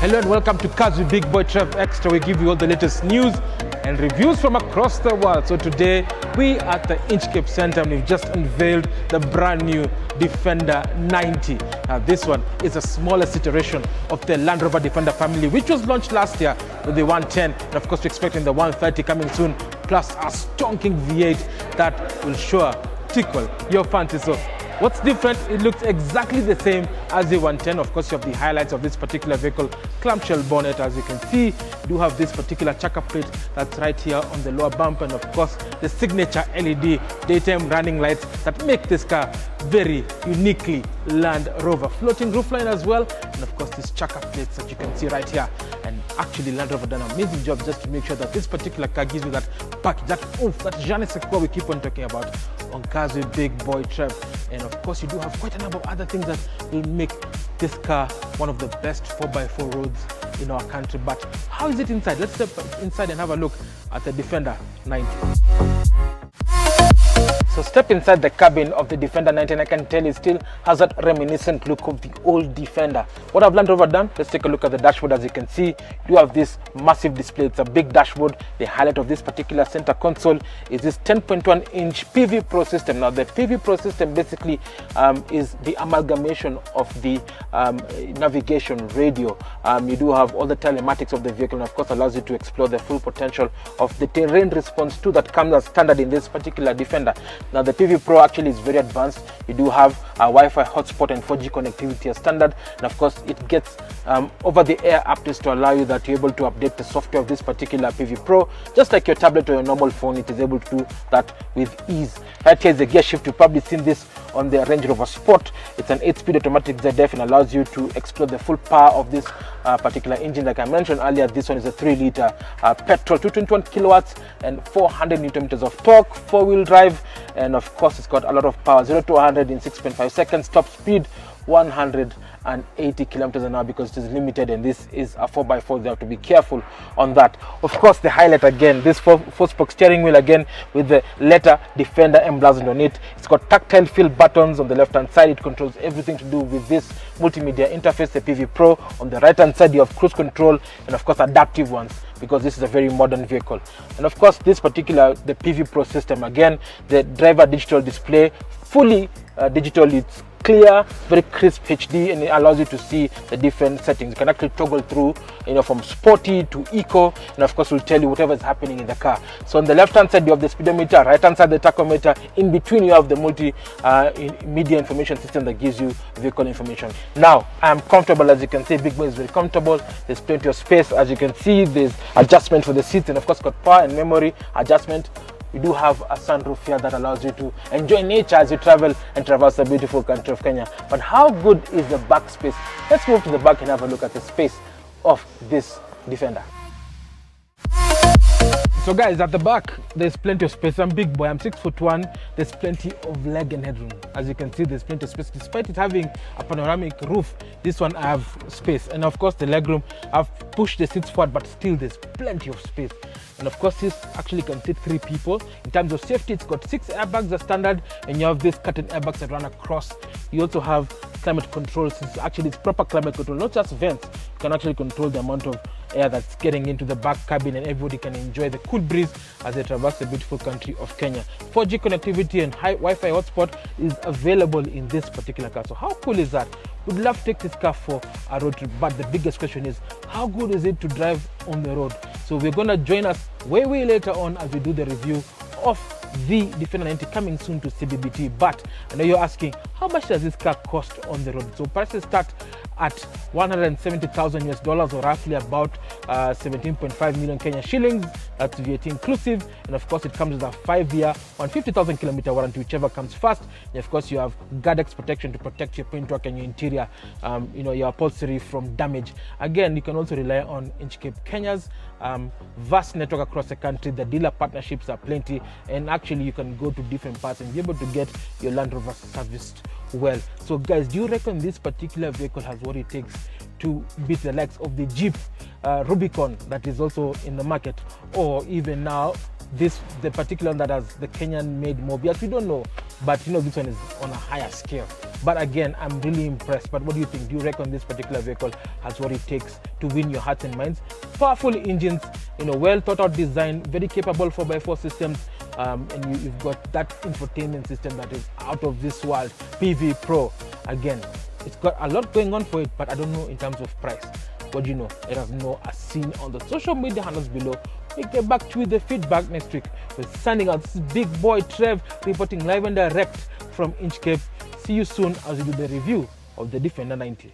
Hello and welcome to Kazu Big Boy Trev Extra. We give you all the latest news and reviews from across the world. So today we at the Inchcape Center and we've just unveiled the brand new Defender 90. This one is a smallest iteration of the Land Rover Defender family, which was launched last year with the 110, and of course we're expecting the 130 coming soon, plus a stonking V8 that will sure tickle your fancy. So what's different? It looks exactly the same as the 110. Of course, you have the highlights of this particular vehicle, clamshell bonnet. As you can see, you do have this particular checker plate that's right here on the lower bumper, and of course, the signature LED daytime running lights that make this car very uniquely Land Rover. Floating roofline as well, and of course, these checker plates that you can see right here. And actually, Land Rover done an amazing job just to make sure that this particular car gives you that package, that oomph, that je ne sais quoi we keep on talking about on Kazu Big Boy Trev. And of course, you do have quite a number of other things that will make this car one of the best 4x4 roads in our country. But how is it inside? Let's step inside and have a look at the Defender 90. So step inside the cabin of the Defender 90 and I can tell it still has that reminiscent look of the old Defender. What have Land Rover done? Let's take a look at the dashboard. As you can see, you have this massive display. It's a big dashboard. The highlight of this particular center console is this 10.1-inch PV Pro system. Now the PV Pro system basically is the amalgamation of the navigation radio. You do have all the telematics of the vehicle, and of course allows you to explore the full potential of the terrain response too that comes as standard in this particular Defender. Now the PV Pro actually is very advanced. You do have a Wi-Fi hotspot and 4G connectivity as standard, and of course it gets over-the-air updates to allow you that you're able to update the software of this particular PV Pro. Just like your tablet or your normal phone, it is able to do that with ease. Right here is the gear shift. You've probably seen this on the Range Rover Sport. It's an 8-speed automatic ZF and allows you to explore the full power of this particular engine. Like I mentioned earlier, this one is a 3-liter petrol, 221 kilowatts and 400 newton meters of torque, 4-wheel drive, and of course it's got a lot of power. 0 to 100 in 6.5 seconds, top speed 180 kilometers an hour because it is limited, and this is a 4x4. They have to be careful on that. Of course, the highlight again, this four-spoke steering wheel again with the letter Defender emblazoned on it. It's got tactile feel buttons on the left hand side. It controls everything to do with this multimedia interface, the PV Pro. On the right hand side you have cruise control and of course adaptive ones, because this is a very modern vehicle. And of course this particular, the PV Pro system, again the driver digital display, fully digital. It's clear, very crisp HD, and it allows you to see the different settings. You can actually toggle through, from sporty to eco, and of course will tell you whatever is happening in the car. So on the left hand side you have the speedometer, right hand side the tachometer, in between you have the multimedia information system that gives you vehicle information. Now I am comfortable, as you can see. Big Boy is very comfortable. There's plenty of space. As you can see, there's adjustment for the seats, and of course got power and memory adjustment. We do have a sunroof here that allows you to enjoy nature as you travel and traverse the beautiful country of Kenya. But how good is the back space? Let's move to the back and have a look at the space of this Defender. So guys, at the back there's plenty of space. I'm big boy, I'm 6'1". There's plenty of leg and headroom. As you can see, there's plenty of space. Despite it having a panoramic roof, this one I have space. And of course the leg room, I've pushed the seats forward, but still there's plenty of space. And of course this actually can sit 3 people. In terms of safety, it's got 6 airbags as standard, and you have these curtain airbags that run across. You also have climate control. It's proper climate control, not just vents. You can actually control the amount of air that's getting into the back cabin, and everybody can enjoy the cool breeze as they traverse the beautiful country of Kenya. 4G connectivity and high Wi-Fi hotspot is available in this particular car. So how cool is that? We'd love to take this car for a road trip, but the biggest question is, how good is it to drive on the road? So we're gonna join us way later on as we do the review of the Defender 90 coming soon to CBBT. But I know you're asking, how much does this car cost on the road? So prices start at $170,000 or roughly about 17.5 million Kenya shillings. That's VAT inclusive, and of course it comes with a 5-year 150,000 kilometer warranty, whichever comes first. And of course you have Gardex protection to protect your paintwork and your interior, your upholstery from damage. Again, you can also rely on Inchcape Kenya's vast network across the country. The dealer partnerships are plenty, and actually you can go to different parts and be able to get your Land Rover serviced well. So guys, do you reckon this particular vehicle has what it takes to beat the likes of the Jeep Rubicon that is also in the market, or even now the particular one that has the Kenyan made Mobius, we don't know, but this one is on a higher scale. But again, I'm really impressed. But what do you think? Do you reckon this particular vehicle has what it takes to win your hearts and minds? Powerful engines, well thought out design, very capable 4x4 systems, and you've got that infotainment system that is out of this world. PV Pro, again, it's got a lot going on for it, but I don't know in terms of price. What do you know? Let us know as seen on the social media handles below. We get back to you with the feedback next week. We're signing out. This is Big Boy Trev reporting live and direct from Inchcape. See you soon as we do the review of the Defender 90.